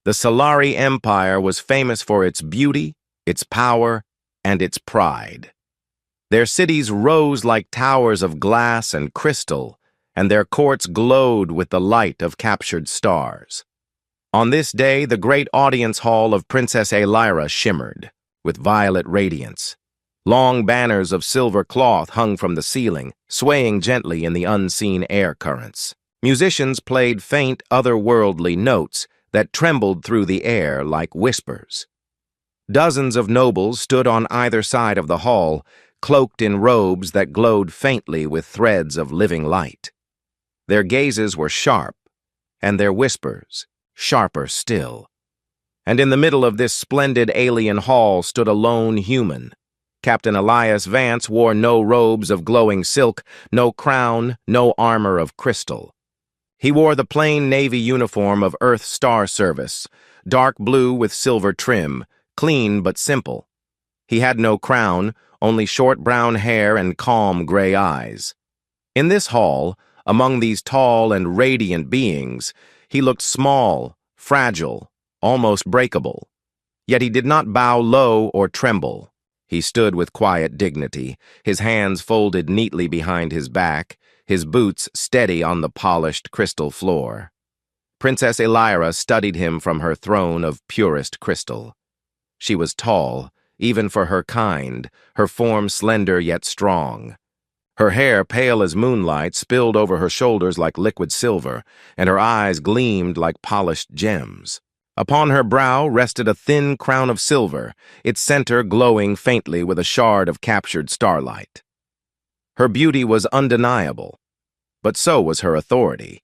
The Solari Empire was famous for its beauty, its power, and its pride. Their cities rose like towers of glass and crystal, and their courts glowed with the light of captured stars. On this day, the great audience hall of Princess Alyra shimmered, with violet radiance. Long banners of silver cloth hung from the ceiling, swaying gently in the unseen air currents. Musicians played faint, otherworldly notes that trembled through the air like whispers. Dozens of nobles stood on either side of the hall, cloaked in robes that glowed faintly with threads of living light. Their gazes were sharp, and their whispers sharper still. And in the middle of this splendid alien hall stood a lone human. Captain Elias Vance wore no robes of glowing silk, no crown, no armor of crystal. He wore the plain Navy uniform of Earth Star Service, dark blue with silver trim, clean but simple. He had no crown, only short brown hair and calm gray eyes. In this hall, among these tall and radiant beings, he looked small, fragile, almost breakable. Yet he did not bow low or tremble. He stood with quiet dignity, his hands folded neatly behind his back, his boots steady on the polished crystal floor. Princess Alyra studied him from her throne of purest crystal. She was tall, even for her kind, her form slender yet strong. Her hair, pale as moonlight, spilled over her shoulders like liquid silver, and her eyes gleamed like polished gems. Upon her brow rested a thin crown of silver, its center glowing faintly with a shard of captured starlight. Her beauty was undeniable, but so was her authority.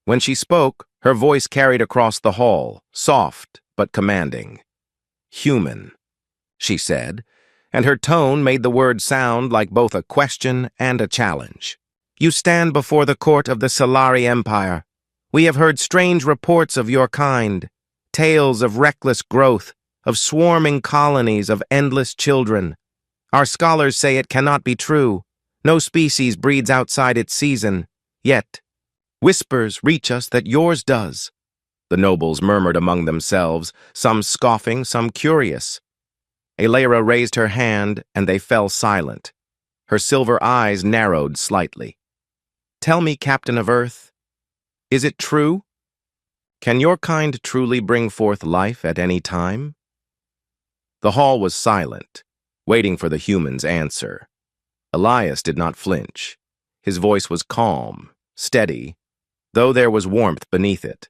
When she spoke, her voice carried across the hall, soft but commanding. "Human," she said, and her tone made the word sound like both a question and a challenge. "You stand before the court of the Solari Empire. We have heard strange reports of your kind, tales of reckless growth, of swarming colonies of endless children. Our scholars say it cannot be true. No species breeds outside its season. Yet, whispers reach us that yours does." The nobles murmured among themselves, some scoffing, some curious. Alyra raised her hand, and they fell silent. Her silver eyes narrowed slightly. "Tell me, Captain of Earth, is it true? Can your kind truly bring forth life at any time?" The hall was silent, waiting for the human's answer. Elias did not flinch. His voice was calm, steady, though there was warmth beneath it.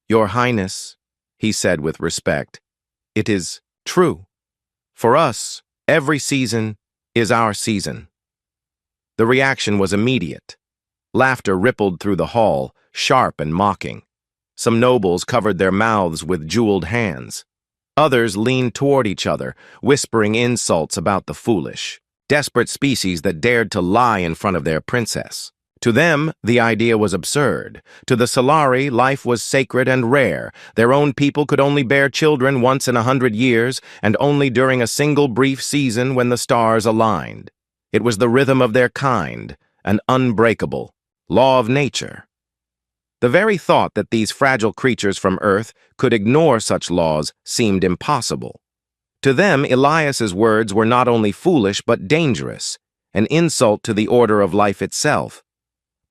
"Your Highness," he said with respect, "it is true. For us, every season is our season." The reaction was immediate. Laughter rippled through the hall, sharp and mocking. Some nobles covered their mouths with jeweled hands. Others leaned toward each other, whispering insults about the foolish, desperate species that dared to lie in front of their princess. To them, the idea was absurd. To the Solari, life was sacred and rare. Their own people could only bear children once in 100 years, and only during a single brief season when the stars aligned. It was the rhythm of their kind, an unbreakable law of nature. The very thought that these fragile creatures from Earth could ignore such laws seemed impossible. To them, Elias's words were not only foolish but dangerous, an insult to the order of life itself.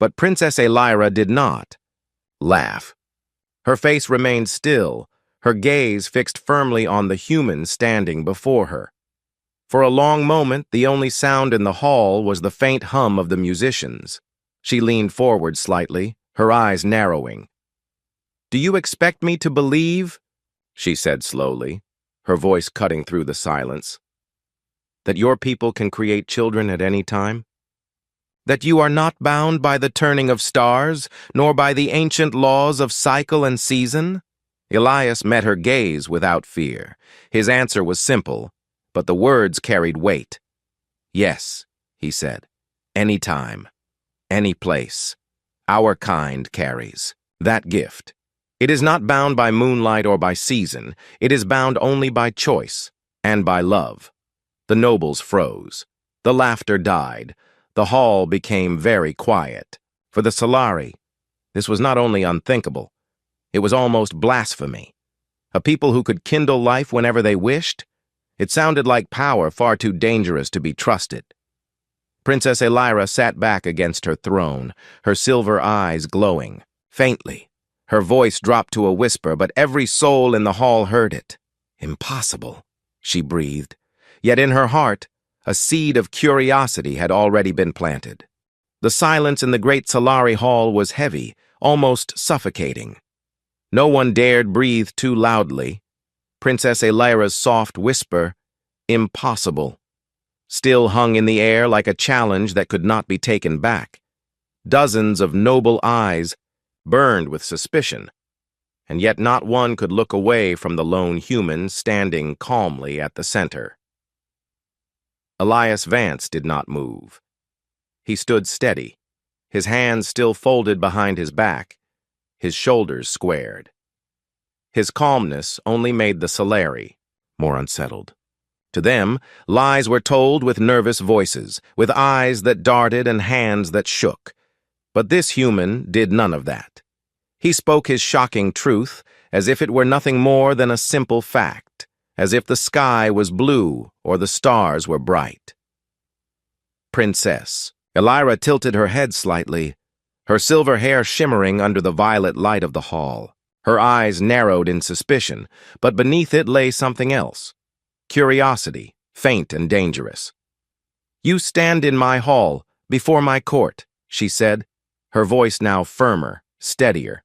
But Princess Alyra did not laugh. Her face remained still, her gaze fixed firmly on the human standing before her. For a long moment, the only sound in the hall was the faint hum of the musicians. She leaned forward slightly, her eyes narrowing. "Do you expect me to believe," she said slowly, her voice cutting through the silence, "that your people can create children at any time? That you are not bound by the turning of stars, nor by the ancient laws of cycle and season?" Elias met her gaze without fear. His answer was simple, but the words carried weight. "Yes," he said, "any time, any place. Our kind carries that gift. It is not bound by moonlight or by season. It is bound only by choice and by love." The nobles froze. The laughter died. The hall became very quiet. For the Solari, this was not only unthinkable, It was almost blasphemy. A people who could kindle life whenever they wished? It sounded like power far too dangerous to be trusted. Princess Elira sat back against her throne, her silver eyes glowing. Faintly, her voice dropped to a whisper, but every soul in the hall heard it. Impossible, she breathed. Yet in her heart, a seed of curiosity had already been planted. The silence in the great Solari Hall was heavy, almost suffocating. No one dared breathe too loudly. Princess Elira's soft whisper, "Impossible," still hung in the air like a challenge that could not be taken back. Dozens of noble eyes burned with suspicion, and yet not one could look away from the lone human standing calmly at the center. Elias Vance did not move. He stood steady, his hands still folded behind his back, his shoulders squared. His calmness only made the Solari more unsettled. To them, lies were told with nervous voices, with eyes that darted and hands that shook. But this human did none of that. He spoke his shocking truth as if it were nothing more than a simple fact, as if the sky was blue or the stars were bright. Princess. Elira tilted her head slightly, her silver hair shimmering under the violet light of the hall. Her eyes narrowed in suspicion, but beneath it lay something else. Curiosity, faint and dangerous. "You stand in my hall, before my court," she said, her voice now firmer, steadier.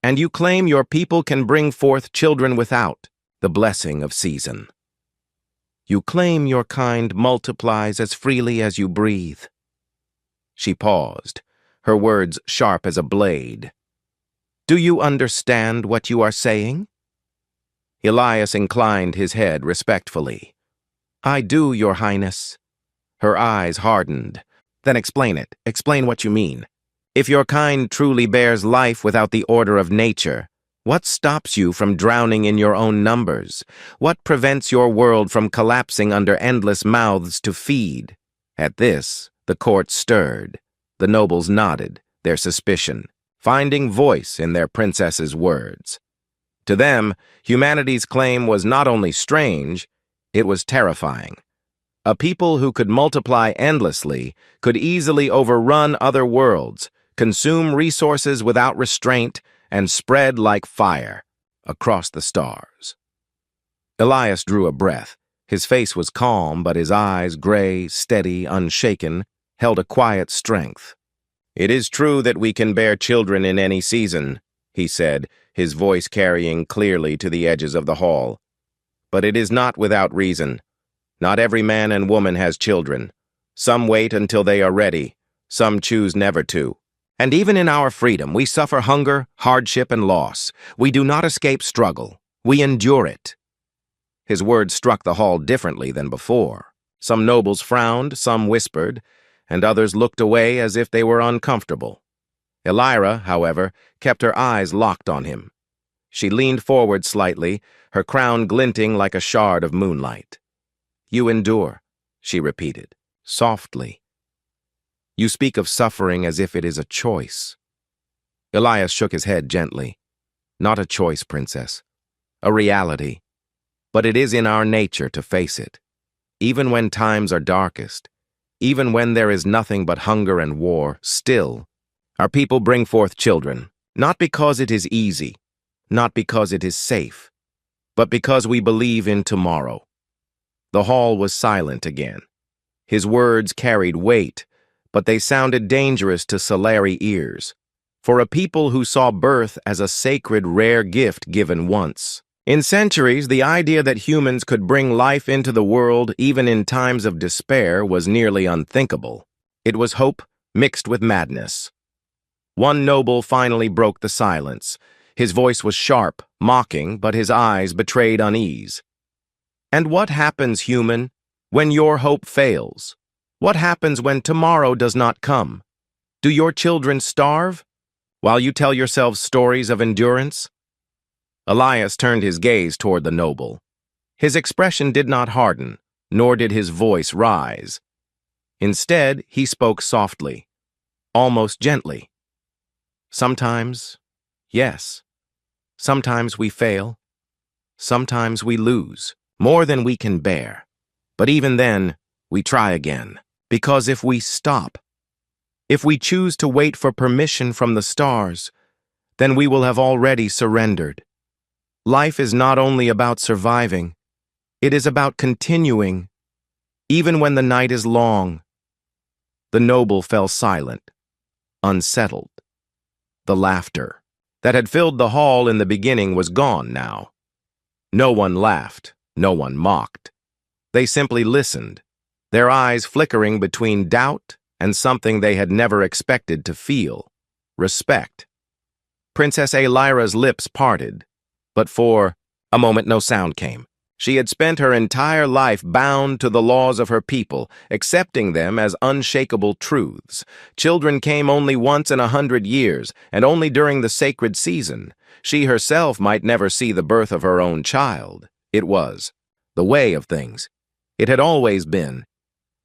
"And you claim your people can bring forth children without the blessing of season. You claim your kind multiplies as freely as you breathe." She paused, her words sharp as a blade. "Do you understand what you are saying?" Elias inclined his head respectfully. "I do, Your Highness." Her eyes hardened. "Then explain it. Explain what you mean. If your kind truly bears life without the order of nature, what stops you from drowning in your own numbers? What prevents your world from collapsing under endless mouths to feed?" At this, the court stirred. The nobles nodded, their suspicion, finding voice in their princess's words. To them, humanity's claim was not only strange, it was terrifying. A people who could multiply endlessly, could easily overrun other worlds, consume resources without restraint, and spread like fire across the stars. Elias drew a breath. His face was calm, but his eyes, gray, steady, unshaken, held a quiet strength. "It is true that we can bear children in any season," he said, his voice carrying clearly to the edges of the hall. "But it is not without reason. Not every man and woman has children. Some wait until they are ready. Some choose never to. And even in our freedom, we suffer hunger, hardship, and loss. We do not escape struggle. We endure it." His words struck the hall differently than before. Some nobles frowned, some whispered, and others looked away as if they were uncomfortable. Elira, however, kept her eyes locked on him. She leaned forward slightly, her crown glinting like a shard of moonlight. "You endure," she repeated, softly. "You speak of suffering as if it is a choice." Elias shook his head gently. "Not a choice, Princess. A reality. But it is in our nature to face it. Even when times are darkest, even when there is nothing but hunger and war, still, our people bring forth children, not because it is easy, not because it is safe, but because we believe in tomorrow." The hall was silent again. His words carried weight, but they sounded dangerous to Solari ears. For a people who saw birth as a sacred, rare gift given once. In centuries, the idea that humans could bring life into the world even in times of despair was nearly unthinkable. It was hope mixed with madness. One noble finally broke the silence. His voice was sharp, mocking, but his eyes betrayed unease. "And what happens, human, when your hope fails? What happens when tomorrow does not come? Do your children starve while you tell yourselves stories of endurance?" Elias turned his gaze toward the noble. His expression did not harden, nor did his voice rise. Instead, he spoke softly, almost gently. "Sometimes, yes. Sometimes we fail. Sometimes we lose, more than we can bear. But even then, we try again. Because if we stop, if we choose to wait for permission from the stars, then we will have already surrendered. Life is not only about surviving, it is about continuing, even when the night is long. The noble fell silent, unsettled. The laughter that had filled the hall in the beginning was gone now. No one laughed, no one mocked. They simply listened, their eyes flickering between doubt and something they had never expected to feel: respect. Princess Alyra's lips parted, but for a moment no sound came. She had spent her entire life bound to the laws of her people, accepting them as unshakable truths. Children came only once in 100 years, and only during the sacred season. She herself might never see the birth of her own child. It was the way of things. It had always been.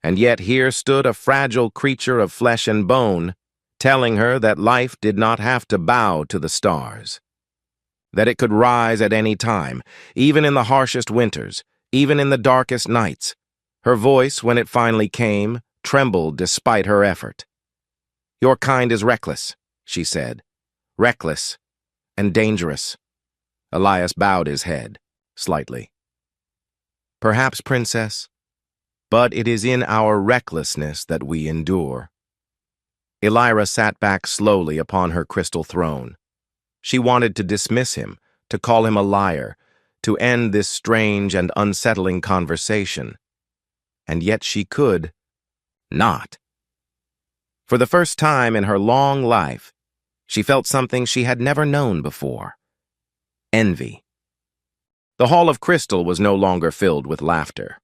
And yet here stood a fragile creature of flesh and bone, telling her that life did not have to bow to the stars, that it could rise at any time, even in the harshest winters, even in the darkest nights. Her voice, when it finally came, trembled despite her effort. "Your kind is reckless," she said. "Reckless and dangerous." Elias bowed his head, slightly. "Perhaps, Princess, but it is in our recklessness that we endure." Alyra sat back slowly upon her crystal throne. She wanted to dismiss him, to call him a liar, to end this strange and unsettling conversation. And yet she could not. For the first time in her long life, she felt something she had never known before: envy. The Hall of Crystal was no longer filled with laughter.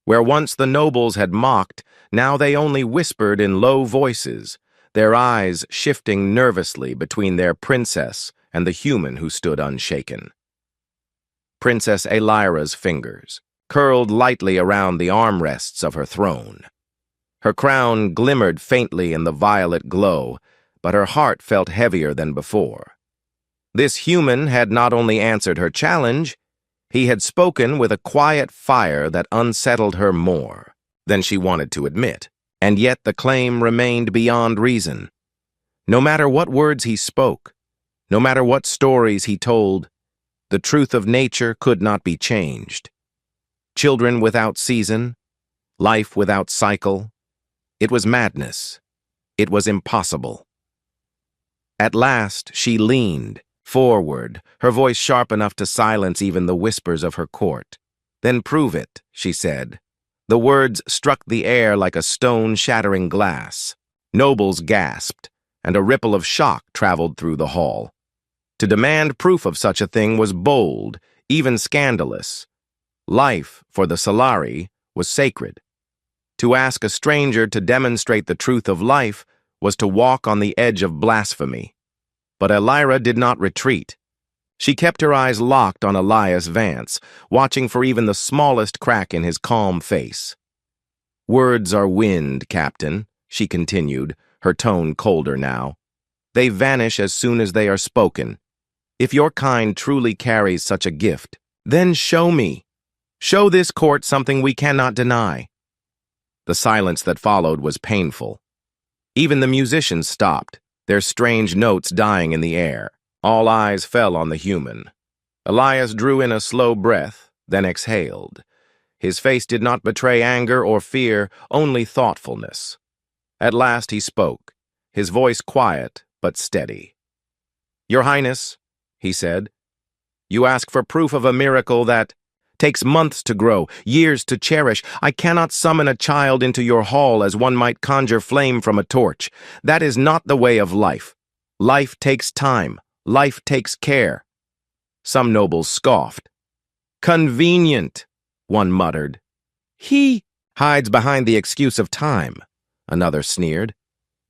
Where once the nobles had mocked, now they only whispered in low voices, their eyes shifting nervously between their princess and the human who stood unshaken. Princess Alyra's fingers curled lightly around the armrests of her throne. Her crown glimmered faintly in the violet glow, but her heart felt heavier than before. This human had not only answered her challenge, he had spoken with a quiet fire that unsettled her more than she wanted to admit. And yet the claim remained beyond reason. No matter what words he spoke, no matter what stories he told, the truth of nature could not be changed. Children without season, life without cycle, it was madness. It was impossible. At last she leaned forward, her voice sharp enough to silence even the whispers of her court. "Then prove it," she said. The words struck the air like a stone-shattering glass. Nobles gasped, and a ripple of shock traveled through the hall. To demand proof of such a thing was bold, even scandalous. Life, for the Solari, was sacred. To ask a stranger to demonstrate the truth of life was to walk on the edge of blasphemy. But Alyra did not retreat. She kept her eyes locked on Elias Vance, watching for even the smallest crack in his calm face. "Words are wind, Captain," she continued, her tone colder now. "They vanish as soon as they are spoken. If your kind truly carries such a gift, then show me. Show this court something we cannot deny." The silence that followed was painful. Even the musicians stopped, their strange notes dying in the air. All eyes fell on the human. Elias drew in a slow breath, then exhaled. His face did not betray anger or fear, only thoughtfulness. At last he spoke, his voice quiet but steady. "Your Highness," he said, "you ask for proof of a miracle that takes months to grow, years to cherish. I cannot summon a child into your hall as one might conjure flame from a torch. That is not the way of life. Life takes time. Life takes care." Some nobles scoffed. "Convenient," one muttered. "He hides behind the excuse of time," another sneered.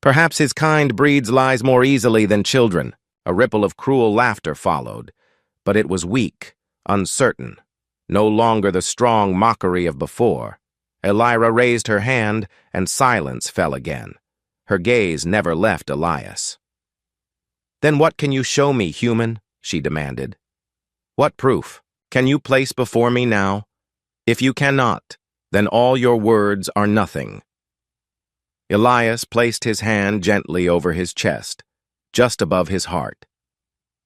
"Perhaps his kind breeds lies more easily than children." A ripple of cruel laughter followed, but it was weak, uncertain, no longer the strong mockery of before. Alyra raised her hand, and silence fell again. Her gaze never left Elias. "Then what can you show me, human?" she demanded. What proof can you place before me now? If you cannot, then all your words are nothing. Elias placed his hand gently over his chest, just above his heart.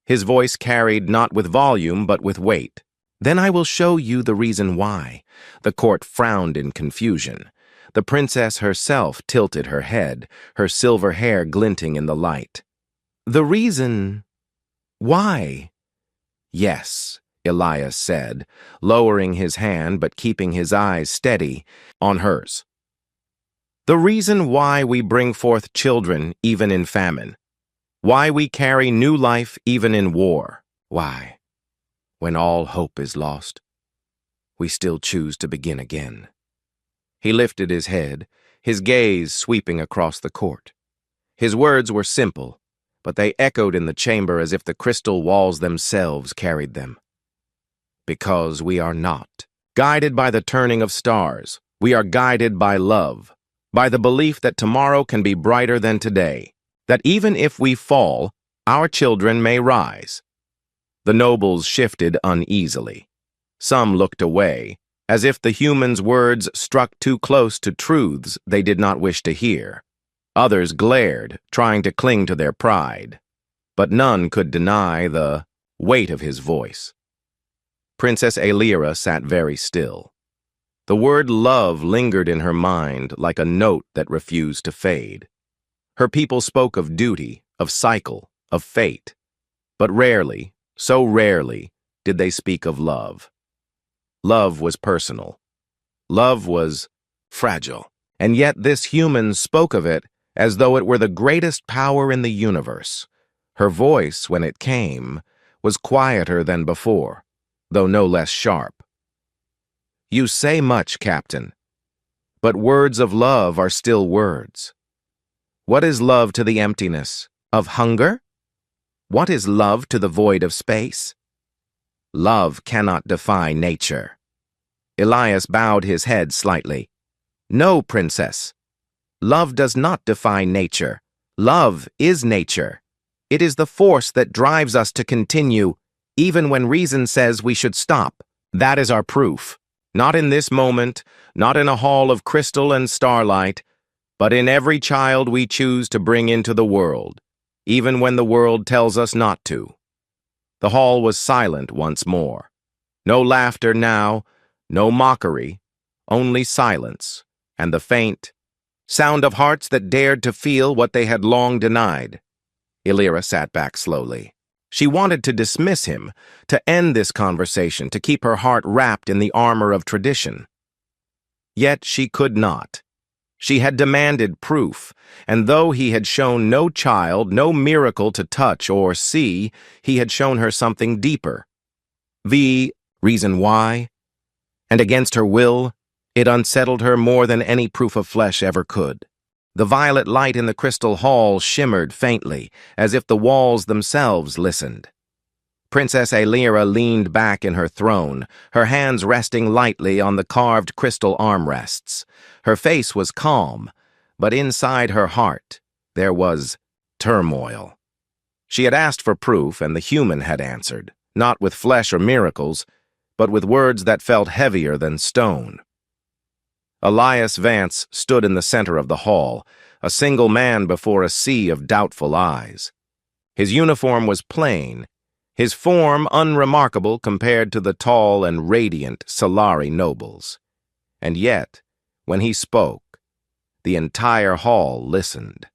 His voice carried not with volume but with weight. Then I will show you the reason why. The court frowned in confusion. The princess herself tilted her head, her silver hair glinting in the light. The reason why? Yes, Elias said, lowering his hand but keeping his eyes steady on hers. The reason why we bring forth children even in famine. Why we carry new life even in war. Why, when all hope is lost, we still choose to begin again. He lifted his head, his gaze sweeping across the court. His words were simple, but they echoed in the chamber as if the crystal walls themselves carried them. Because we are not guided by the turning of stars. We are guided by love, by the belief that tomorrow can be brighter than today, that even if we fall, our children may rise. The nobles shifted uneasily. Some looked away, as if the humans' words struck too close to truths they did not wish to hear. Others glared, trying to cling to their pride. But none could deny the weight of his voice. Princess Aelira sat very still. The word love lingered in her mind like a note that refused to fade. Her people spoke of duty, of cycle, of fate. But rarely, so rarely, did they speak of love. Love was personal. Love was fragile. And yet this human spoke of it as though it were the greatest power in the universe. Her voice, when it came, was quieter than before, though no less sharp. You say much, Captain, but words of love are still words. What is love to the emptiness of hunger? What is love to the void of space? Love cannot defy nature. Elias bowed his head slightly. No, Princess. Love does not defy nature. Love is nature. It is the force that drives us to continue, even when reason says we should stop. That is our proof. Not in this moment, not in a hall of crystal and starlight, but in every child we choose to bring into the world, even when the world tells us not to. The hall was silent once more. No laughter now, no mockery, only silence, and the faint sound of hearts that dared to feel what they had long denied. Aelira sat back slowly. She wanted to dismiss him, to end this conversation, to keep her heart wrapped in the armor of tradition. Yet she could not. She had demanded proof, and though he had shown no child, no miracle to touch or see, he had shown her something deeper. The reason why, and against her will, it unsettled her more than any proof of flesh ever could. The violet light in the crystal hall shimmered faintly, as if the walls themselves listened. Princess Aelira leaned back in her throne, her hands resting lightly on the carved crystal armrests. Her face was calm, but inside her heart there was turmoil. She had asked for proof, and the human had answered, not with flesh or miracles, but with words that felt heavier than stone. Elias Vance stood in the center of the hall, a single man before a sea of doubtful eyes. His uniform was plain, his form unremarkable compared to the tall and radiant Solari nobles. And yet, when he spoke, the entire hall listened.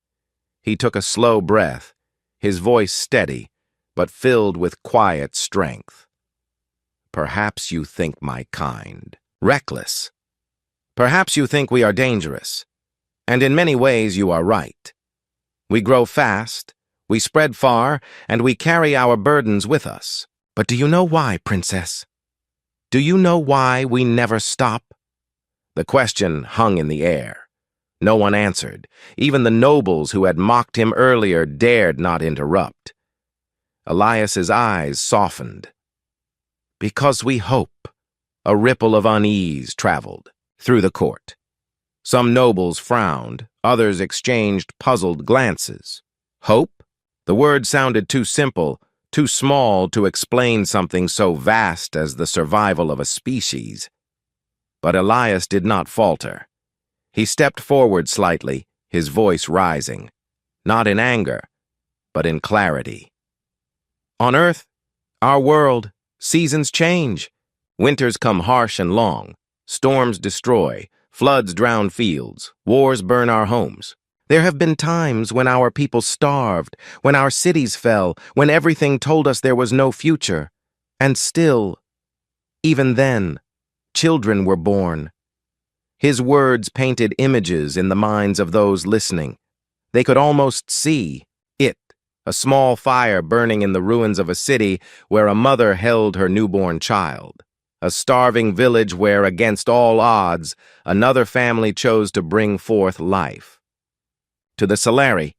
He took a slow breath, his voice steady, but filled with quiet strength. Perhaps you think my kind reckless. Perhaps you think we are dangerous, and in many ways you are right. We grow fast, we spread far, and we carry our burdens with us. But do you know why, Princess? Do you know why we never stop? The question hung in the air. No one answered. Even the nobles who had mocked him earlier dared not interrupt. Elias's eyes softened. Because we hope. A ripple of unease traveled through the court. Some nobles frowned, others exchanged puzzled glances. Hope? The word sounded too simple, too small to explain something so vast as the survival of a species. But Elias did not falter. He stepped forward slightly, his voice rising, not in anger, but in clarity. On Earth, our world, seasons change. Winters come harsh and long. Storms destroy. Floods drown fields. Wars burn our homes. There have been times when our people starved, when our cities fell, when everything told us there was no future. And still, even then, children were born. His words painted images in the minds of those listening. They could almost see it, a small fire burning in the ruins of a city where a mother held her newborn child. A starving village where, against all odds, another family chose to bring forth life. To the Solari,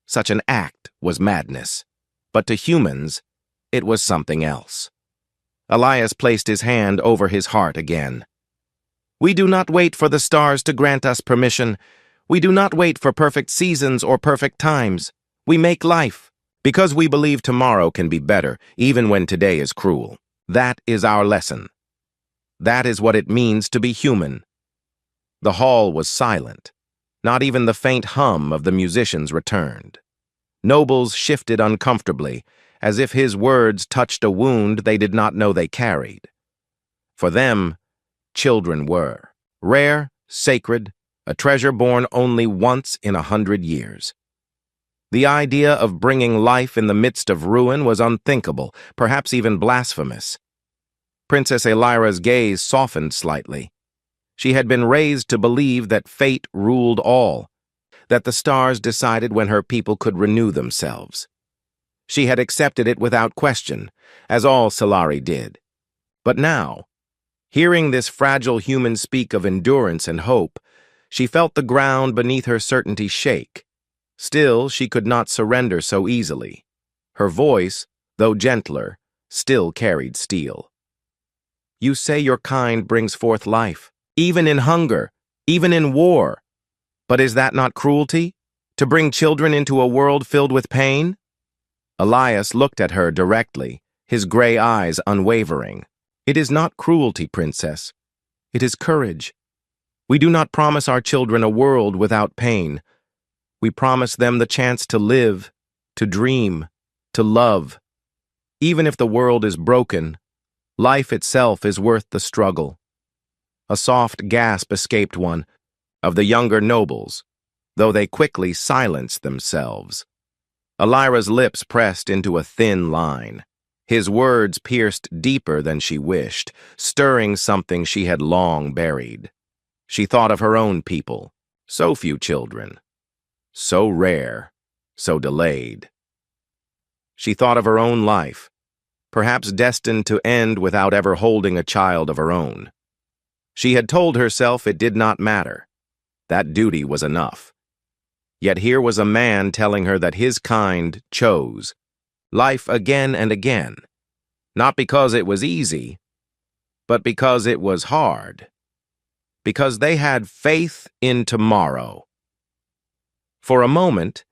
such an act was madness, but to humans, it was something else. Elias placed his hand over his heart again. We do not wait for the stars to grant us permission. We do not wait for perfect seasons or perfect times. We make life, because we believe tomorrow can be better, even when today is cruel. That is our lesson. That is what it means to be human. The hall was silent. Not even the faint hum of the musicians returned. Nobles shifted uncomfortably, as if his words touched a wound they did not know they carried. For them, children were rare, sacred, a treasure born only once in 100 years. The idea of bringing life in the midst of ruin was unthinkable, perhaps even blasphemous. Princess Elira's gaze softened slightly. She had been raised to believe that fate ruled all, that the stars decided when her people could renew themselves. She had accepted it without question, as all Solari did. But now, hearing this fragile human speak of endurance and hope, she felt the ground beneath her certainty shake. Still, she could not surrender so easily. Her voice, though gentler, still carried steel. You say your kind brings forth life, even in hunger, even in war. But is that not cruelty? To bring children into a world filled with pain? Elias looked at her directly, his gray eyes unwavering. It is not cruelty, princess. It is courage. We do not promise our children a world without pain. We promise them the chance to live, to dream, to love. Even if the world is broken, life itself is worth the struggle. A soft gasp escaped one of the younger nobles, though they quickly silenced themselves. Elira's lips pressed into a thin line. His words pierced deeper than she wished, stirring something she had long buried. She thought of her own people, so few children, so rare, so delayed. She thought of her own life, perhaps destined to end without ever holding a child of her own. She had told herself it did not matter. That duty was enough. Yet here was a man telling her that his kind chose life again and again, not because it was easy, but because it was hard. Because they had faith in tomorrow. For a moment,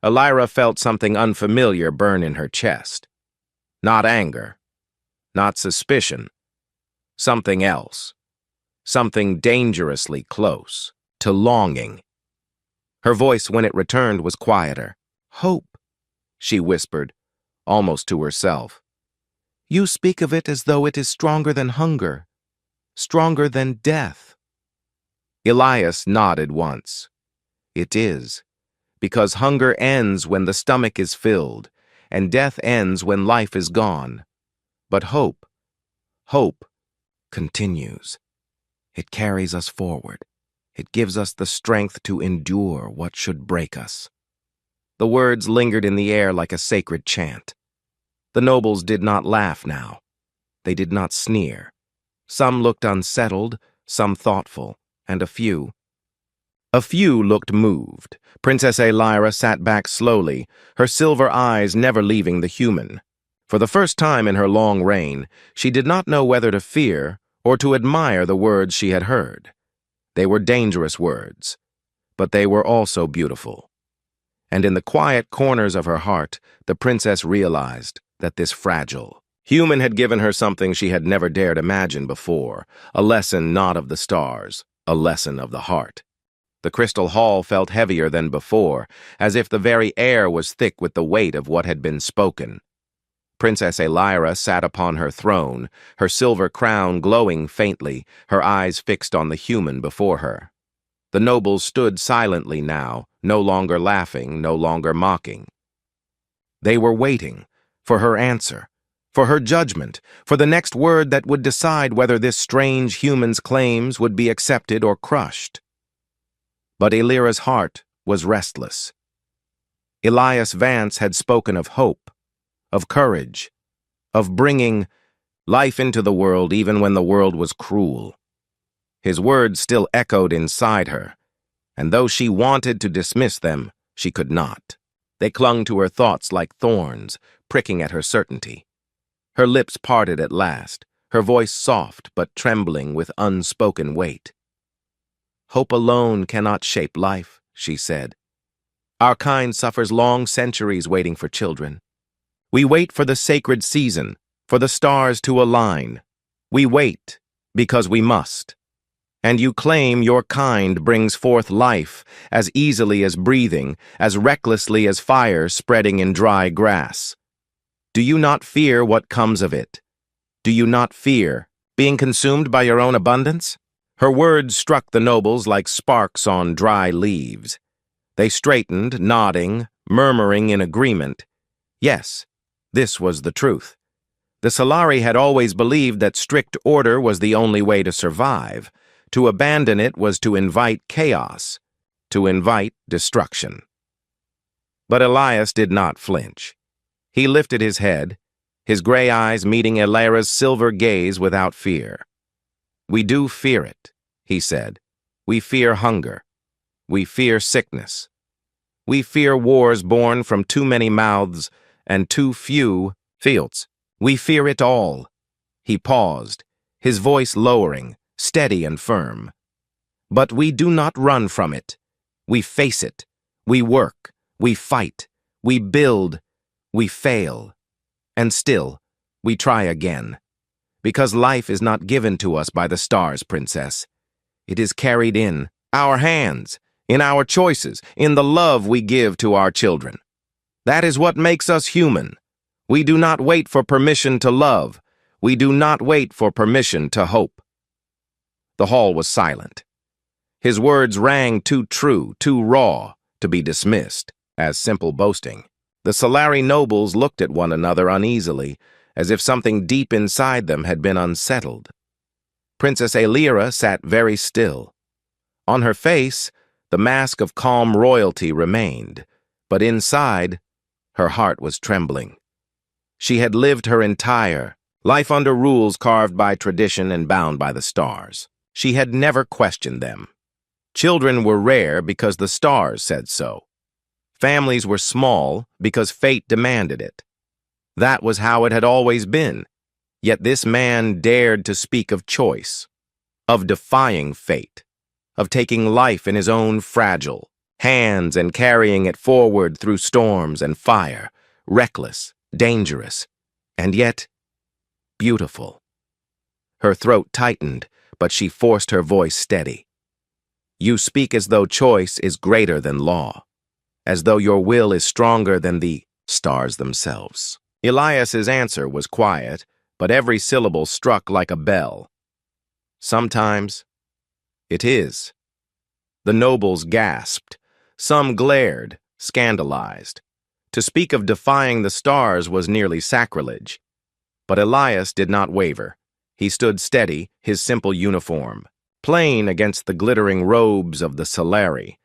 Elira felt something unfamiliar burn in her chest. Not anger, not suspicion, something else. Something dangerously close to longing. Her voice, when it returned, was quieter. Hope, she whispered, almost to herself. You speak of it as though it is stronger than hunger, stronger than death. Elias nodded once. It is, because hunger ends when the stomach is filled, and death ends when life is gone. But hope continues. It carries us forward. It gives us the strength to endure what should break us. The words lingered in the air like a sacred chant. The nobles did not laugh now. They did not sneer. Some looked unsettled, some thoughtful, and a few looked moved. Princess Elira sat back slowly, her silver eyes never leaving the human. For the first time in her long reign, she did not know whether to fear or to admire the words she had heard. They were dangerous words, but they were also beautiful. And in the quiet corners of her heart, the princess realized that this fragile human had given her something she had never dared imagine before, a lesson not of the stars, a lesson of the heart. The crystal hall felt heavier than before, as if the very air was thick with the weight of what had been spoken. Princess Elira sat upon her throne, her silver crown glowing faintly, her eyes fixed on the human before her. The nobles stood silently now, no longer laughing, no longer mocking. They were waiting for her answer, for her judgment, for the next word that would decide whether this strange human's claims would be accepted or crushed. But Elira's heart was restless. Elias Vance had spoken of hope, of courage, of bringing life into the world even when the world was cruel. His words still echoed inside her, and though she wanted to dismiss them, she could not. They clung to her thoughts like thorns, pricking at her certainty. Her lips parted at last, her voice soft but trembling with unspoken weight. "Hope alone cannot shape life," she said. "Our kind suffers long centuries waiting for children. We wait for the sacred season, for the stars to align. We wait because we must. And you claim your kind brings forth life as easily as breathing, as recklessly as fire spreading in dry grass. Do you not fear what comes of it? Do you not fear being consumed by your own abundance?" Her words struck the nobles like sparks on dry leaves. They straightened, nodding, murmuring in agreement. Yes, this was the truth. The Solari had always believed that strict order was the only way to survive. To abandon it was to invite chaos, to invite destruction. But Elias did not flinch. He lifted his head, his gray eyes meeting Elira's silver gaze without fear. "We do fear it," he said. "We fear hunger. We fear sickness. We fear wars born from too many mouths and too few fields. We fear it all." He paused, his voice lowering, steady and firm. "But we do not run from it. We face it. We work. We fight. We build. We fail. And still, we try again. Because life is not given to us by the stars, Princess. It is carried in our hands, in our choices, in the love we give to our children. That is what makes us human. We do not wait for permission to love. We do not wait for permission to hope." The hall was silent. His words rang too true, too raw, to be dismissed as simple boasting. The Solari nobles looked at one another uneasily, as if something deep inside them had been unsettled. Princess Elira sat very still. On her face, the mask of calm royalty remained, but inside, her heart was trembling. She had lived her entire life under rules carved by tradition and bound by the stars. She had never questioned them. Children were rare because the stars said so. Families were small because fate demanded it. That was how it had always been. Yet this man dared to speak of choice, of defying fate, of taking life in his own fragile hands and carrying it forward through storms and fire, reckless, dangerous, and yet beautiful. Her throat tightened, but she forced her voice steady. "You speak as though choice is greater than law, as though your will is stronger than the stars themselves." Elias's answer was quiet, but every syllable struck like a bell. "Sometimes it is." The nobles gasped. Some glared, scandalized. To speak of defying the stars was nearly sacrilege. But Elias did not waver. He stood steady, his simple uniform, plain against the glittering robes of the Solari,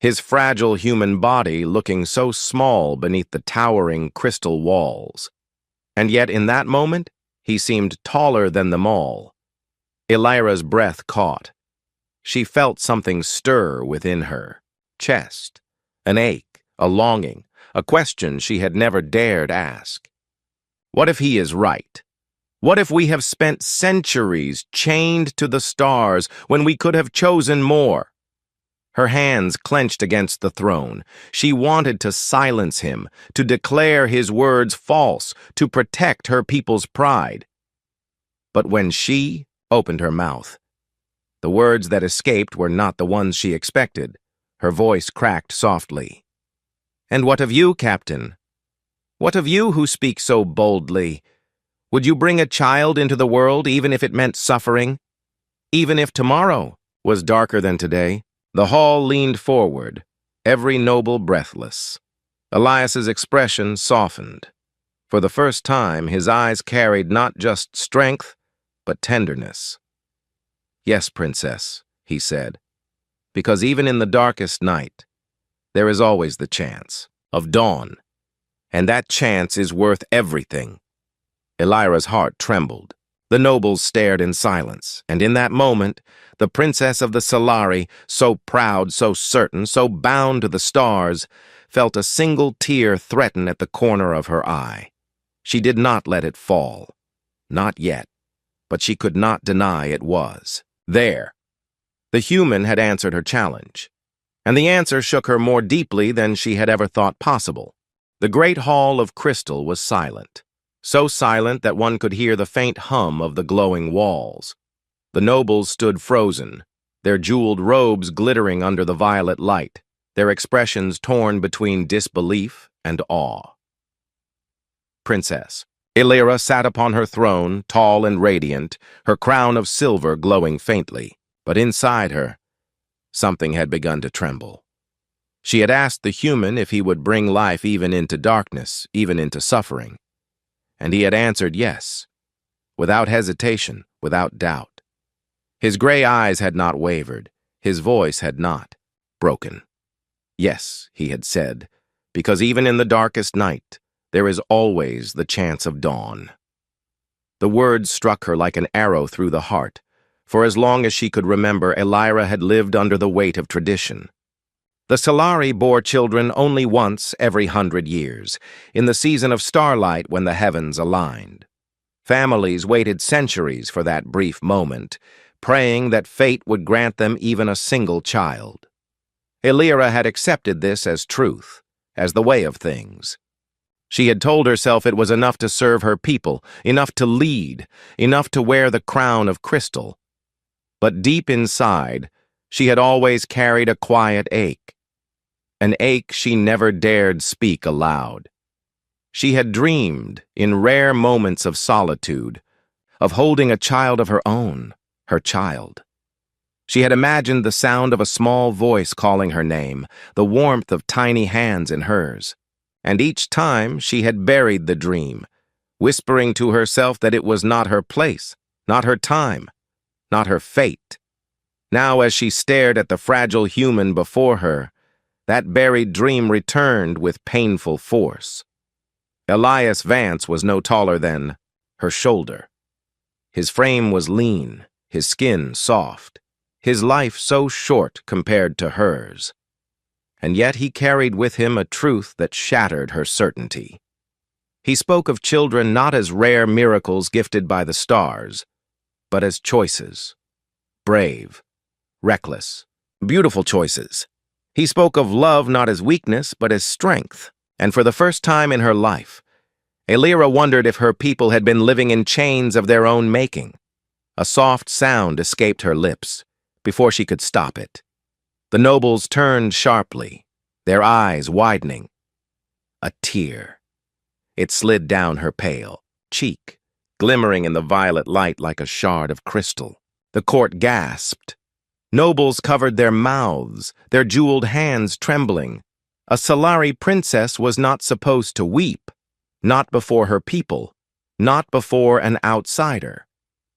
his fragile human body looking so small beneath the towering crystal walls. And yet in that moment, he seemed taller than them all. Elira's breath caught. She felt something stir within her chest, an ache, a longing, a question she had never dared ask. What if he is right? What if we have spent centuries chained to the stars when we could have chosen more? Her hands clenched against the throne. She wanted to silence him, to declare his words false, to protect her people's pride. But when she opened her mouth, the words that escaped were not the ones she expected. Her voice cracked softly. "And what of you, Captain? What of you who speak so boldly? Would you bring a child into the world even if it meant suffering? Even if tomorrow was darker than today?" The hall leaned forward, every noble breathless. Elias's expression softened. For the first time, his eyes carried not just strength, but tenderness. "Yes, Princess," he said, "because even in the darkest night, there is always the chance of dawn, and that chance is worth everything." Elira's heart trembled. The nobles stared in silence, and in that moment, the princess of the Solari, so proud, so certain, so bound to the stars, felt a single tear threaten at the corner of her eye. She did not let it fall. Not yet. But she could not deny it was there. The human had answered her challenge, and the answer shook her more deeply than she had ever thought possible. The great hall of crystal was silent. So silent that one could hear the faint hum of the glowing walls. The nobles stood frozen, their jeweled robes glittering under the violet light, their expressions torn between disbelief and awe. Princess Elira sat upon her throne, tall and radiant, her crown of silver glowing faintly. But inside her, something had begun to tremble. She had asked the human if he would bring life even into darkness, even into suffering. And he had answered yes, without hesitation, without doubt. His gray eyes had not wavered, his voice had not broken. Yes, he had said, because even in the darkest night, there is always the chance of dawn. The words struck her like an arrow through the heart. For as long as she could remember, Elira had lived under the weight of tradition. The Solari bore children only once every 100 years, in the season of starlight when the heavens aligned. Families waited centuries for that brief moment, praying that fate would grant them even a single child. Elira had accepted this as truth, as the way of things. She had told herself it was enough to serve her people, enough to lead, enough to wear the crown of crystal. But deep inside, she had always carried a quiet ache. An ache she never dared speak aloud. She had dreamed, in rare moments of solitude, of holding a child of her own, her child. She had imagined the sound of a small voice calling her name, the warmth of tiny hands in hers. And each time she had buried the dream, whispering to herself that it was not her place, not her time, not her fate. Now, as she stared at the fragile human before her, that buried dream returned with painful force. Elias Vance was no taller than her shoulder. His frame was lean, his skin soft, his life so short compared to hers. And yet he carried with him a truth that shattered her certainty. He spoke of children not as rare miracles gifted by the stars, but as choices. Brave, reckless, beautiful choices. He spoke of love not as weakness, but as strength. And for the first time in her life, Elira wondered if her people had been living in chains of their own making. A soft sound escaped her lips before she could stop it. The nobles turned sharply, their eyes widening. A tear. It slid down her pale cheek, glimmering in the violet light like a shard of crystal. The court gasped. Nobles covered their mouths, their jeweled hands trembling. A Solari princess was not supposed to weep, not before her people, not before an outsider.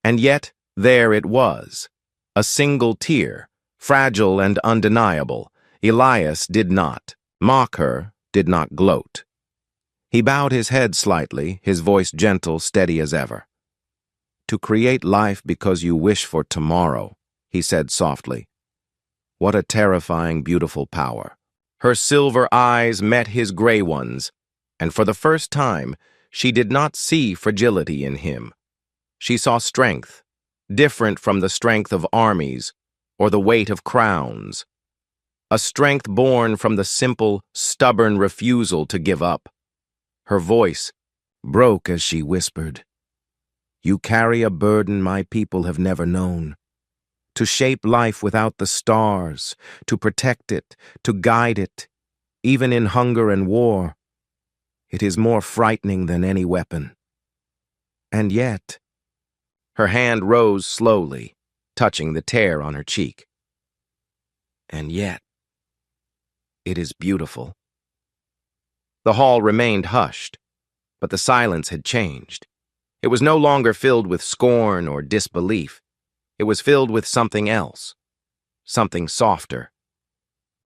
And yet, there it was, a single tear, fragile and undeniable. Elias did not mock her, did not gloat. He bowed his head slightly, his voice gentle, steady as ever. "To create life because you wish for tomorrow," he said softly. "What a terrifying, beautiful power." Her silver eyes met his gray ones, and for the first time, she did not see fragility in him. She saw strength, different from the strength of armies or the weight of crowns. a strength born from the simple, stubborn refusal to give up. Her voice broke as she whispered, "You carry a burden my people have never known. To shape life without the stars, to protect it, to guide it, even in hunger and war. It is more frightening than any weapon. And yet," her hand rose slowly, touching the tear on her cheek. "And yet, it is beautiful." The hall remained hushed, but the silence had changed. It was no longer filled with scorn or disbelief. It was filled with something else, something softer.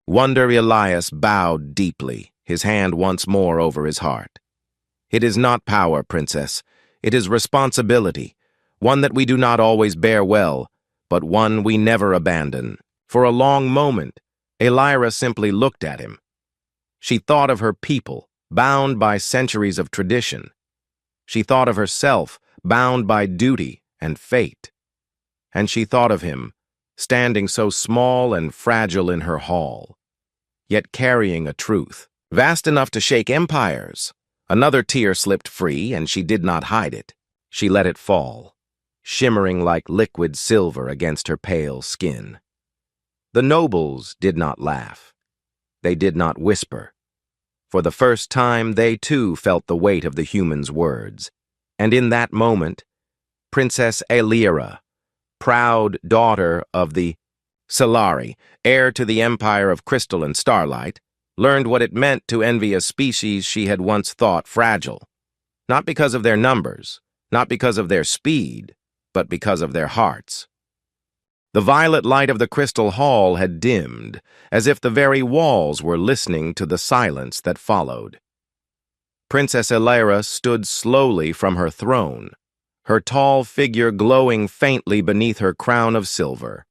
Wonder Elias bowed deeply, his hand once more over his heart. "It is not power, Princess. It is responsibility, one that we do not always bear well, but one we never abandon." For a long moment, Elira simply looked at him. She thought of her people, bound by centuries of tradition. She thought of herself, bound by duty and fate. And she thought of him, standing so small and fragile in her hall, yet carrying a truth, vast enough to shake empires. Another tear slipped free, and she did not hide it. She let it fall, shimmering like liquid silver against her pale skin. The nobles did not laugh. They did not whisper. For the first time, they too felt the weight of the human's words. And in that moment, Princess Elira, proud daughter of the Solari, heir to the empire of crystal and starlight, learned what it meant to envy a species she had once thought fragile. Not because of their numbers, not because of their speed, but because of their hearts. The violet light of the crystal hall had dimmed, as if the very walls were listening to the silence that followed. Princess Elira stood slowly from her throne, her tall figure glowing faintly beneath her crown of silver.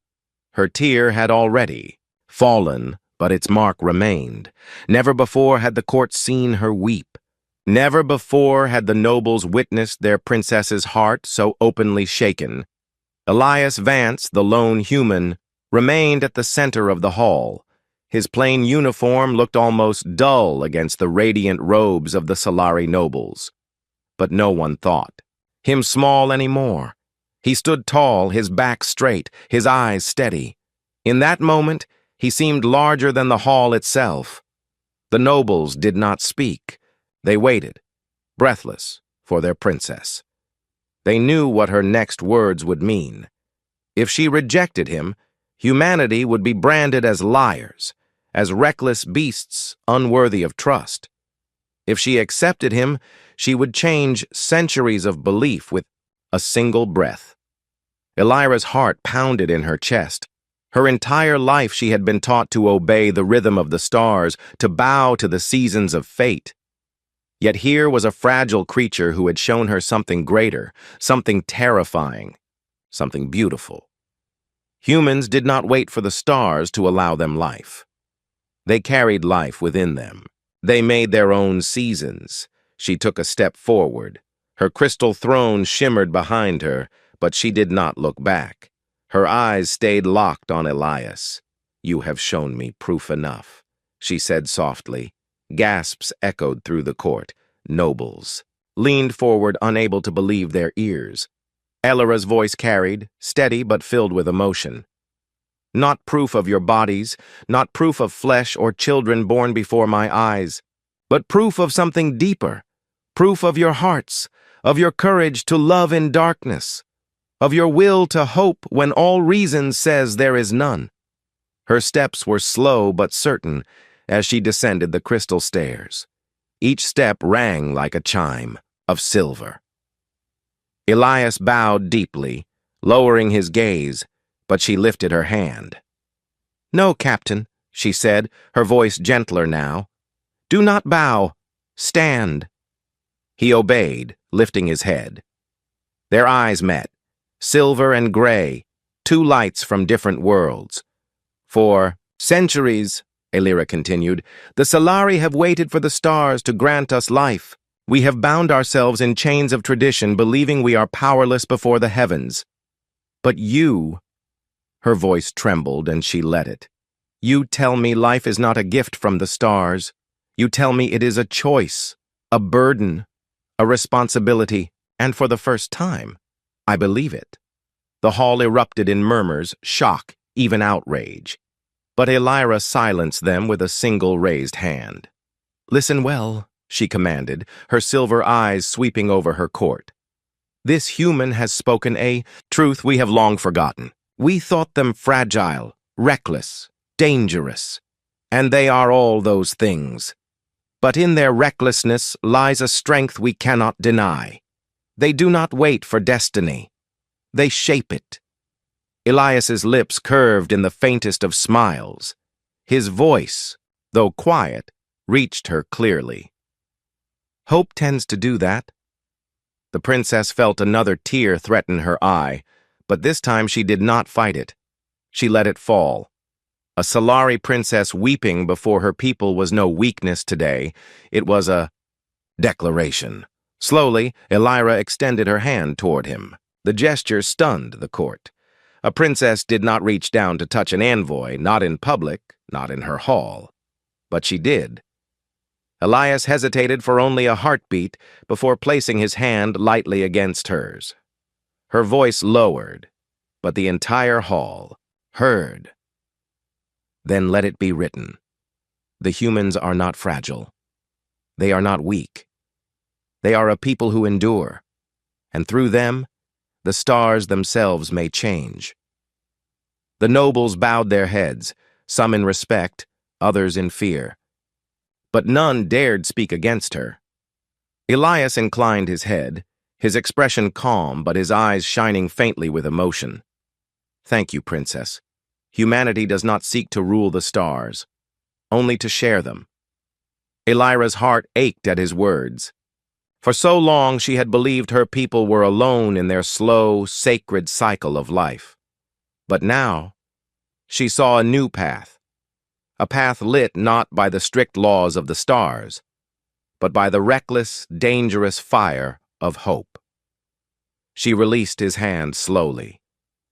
Her tear had already fallen, but its mark remained. Never before had the court seen her weep. Never before had the nobles witnessed their princess's heart so openly shaken. Elias Vance, the lone human, remained at the center of the hall. His plain uniform looked almost dull against the radiant robes of the Solari nobles. But no one thought him small anymore. He stood tall, his back straight, his eyes steady. In that moment, he seemed larger than the hall itself. The nobles did not speak. They waited, breathless, for their princess. They knew what her next words would mean. If she rejected him, humanity would be branded as liars, as reckless beasts unworthy of trust. If she accepted him, she would change centuries of belief with a single breath. Elira's heart pounded in her chest. Her entire life she had been taught to obey the rhythm of the stars, to bow to the seasons of fate. Yet here was a fragile creature who had shown her something greater, something terrifying, something beautiful. Humans did not wait for the stars to allow them life. They carried life within them. They made their own seasons. She took a step forward. Her crystal throne shimmered behind her, but she did not look back. Her eyes stayed locked on Elias. "You have shown me proof enough," she said softly. Gasps echoed through the court. Nobles leaned forward, unable to believe their ears. Elira's voice carried, steady but filled with emotion. "Not proof of your bodies, not proof of flesh or children born before my eyes, but proof of something deeper, proof of your hearts, of your courage to love in darkness, of your will to hope when all reason says there is none." Her steps were slow but certain as she descended the crystal stairs. Each step rang like a chime of silver. Elias bowed deeply, lowering his gaze, but she lifted her hand. "No, Captain," she said, her voice gentler now. "Do not bow. Stand." He obeyed, lifting his head. Their eyes met, silver and gray, two lights from different worlds. "For centuries," Elira continued, "the Solari have waited for the stars to grant us life. We have bound ourselves in chains of tradition, believing we are powerless before the heavens. But you," her voice trembled and she let it, You tell me life is not a gift from the stars. You tell me it is a choice, a burden, a responsibility, and for the first time, I believe it. The hall erupted in murmurs, shock, even outrage. But Elira silenced them with a single raised hand. "Listen well," she commanded, her silver eyes sweeping over her court. "This human has spoken a truth we have long forgotten. We thought them fragile, reckless, dangerous, and they are all those things. But in their recklessness lies a strength we cannot deny. They do not wait for destiny. They shape it." Elias's lips curved in the faintest of smiles. His voice, though quiet, reached her clearly. "Hope tends to do that." The princess felt another tear threaten her eye, but this time she did not fight it. She let it fall. A Solari princess weeping before her people was no weakness today. It was a declaration. Slowly, Elira extended her hand toward him. The gesture stunned the court. A princess did not reach down to touch an envoy, not in public, not in her hall. But she did. Elias hesitated for only a heartbeat before placing his hand lightly against hers. Her voice lowered, but the entire hall heard. "Then let it be written. The humans are not fragile. They are not weak. They are a people who endure, and through them, the stars themselves may change." The nobles bowed their heads, some in respect, others in fear. But none dared speak against her. Elias inclined his head, his expression calm but his eyes shining faintly with emotion. "Thank you, Princess. Humanity does not seek to rule the stars, only to share them." Elira's heart ached at his words. For so long she had believed her people were alone in their slow, sacred cycle of life. But now, she saw a new path. A path lit not by the strict laws of the stars, but by the reckless, dangerous fire of hope. She released his hand slowly,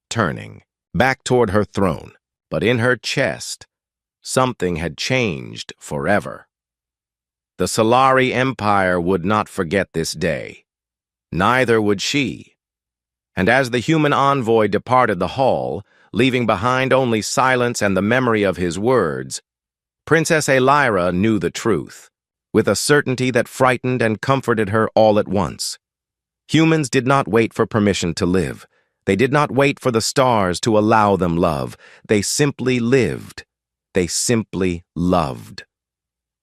turning back toward her throne, but in her chest, something had changed forever. The Solari Empire would not forget this day. Neither would she. And as the human envoy departed the hall, leaving behind only silence and the memory of his words, Princess Elira knew the truth, with a certainty that frightened and comforted her all at once. Humans did not wait for permission to live. They did not wait for the stars to allow them love. They simply lived. They simply loved.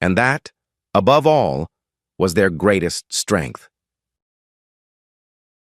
And that, above all, was their greatest strength.